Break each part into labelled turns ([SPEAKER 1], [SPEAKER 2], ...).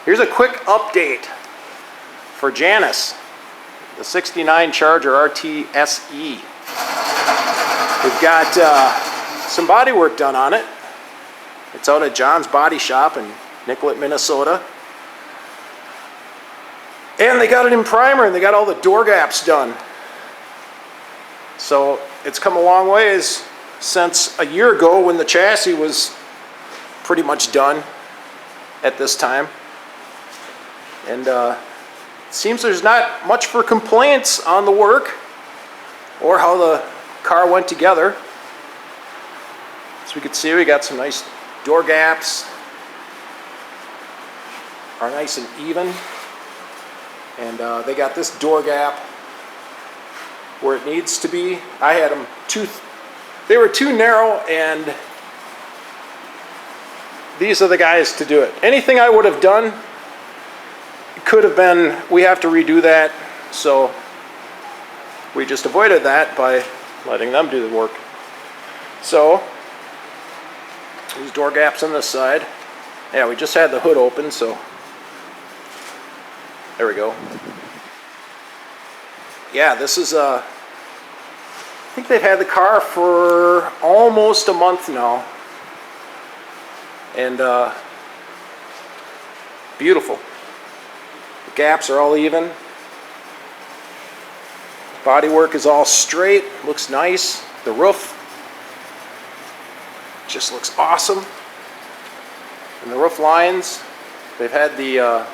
[SPEAKER 1] Here's a quick update for Janis, the 69 Charger RT SE. We've got some body work done on it. It's out at John's Body Shop in Nicollet, Minnesota. And they got it in primer and they got all the door gaps done. So it's come a long ways since a year ago when the chassis was pretty much done at this time. And it seems there's not much for complaints on the work or how the car went together. As we can see, we got some nice door gaps, are nice and even. And they got this door gap where it needs to be. I had them they were too narrow, and these are the guys to do it. Anything I would have done could have been, we have to redo that, so we just avoided that by letting them do the work. So these door gaps on this side, yeah, we just had the hood open, so there we go. Yeah, this is I think they've had the car for almost a month now, and beautiful. The gaps are all even. Bodywork is all straight, looks nice. The roof just looks awesome. And the roof lines, they've had the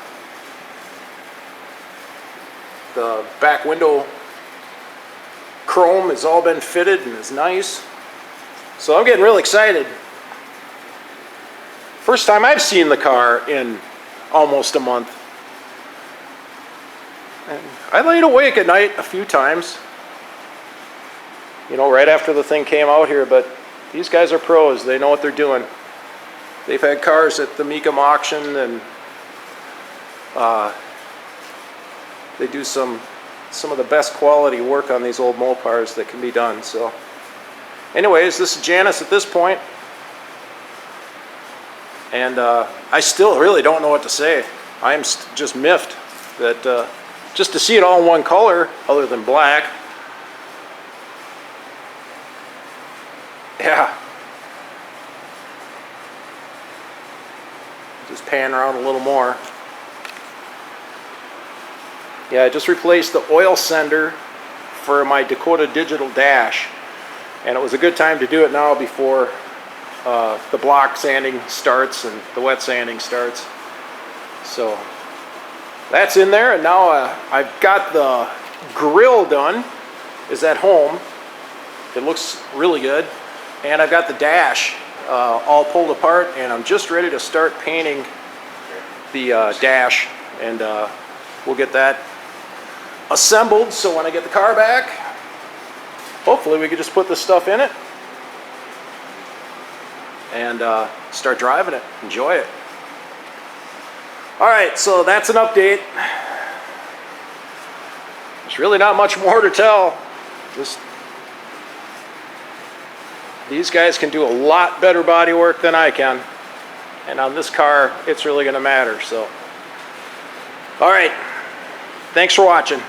[SPEAKER 1] back window chrome has all been fitted and is nice. So I'm getting real excited. First time I've seen the car in almost a month. And I laid awake at night a few times, you know, right after the thing came out here, but these guys are pros. They know what they're doing. They've had cars at the Mecum auction, and they do some of the best quality work on these old Mopars that can be done. So anyways, this is Janis at this point, and I still really don't know what to say. I'm just miffed that just to see it all in one color other than black. Yeah, just pan around a little more. Yeah, I just replaced the oil sender for my Dakota digital dash, and it was a good time to do it now before the block sanding starts and the wet sanding starts. So that's in there, and now I've got the grill done, is at home. It looks really good, and I've got the dash all pulled apart, and I'm just ready to start painting the dash, and we'll get that assembled, so when I get the car back, hopefully we can just put this stuff in it and start driving it, enjoy it. Alright, so that's an update. There's really not much more to tell. These guys can do a lot better body work than I can, and on this car it's really going to matter. So alright, thanks for watching.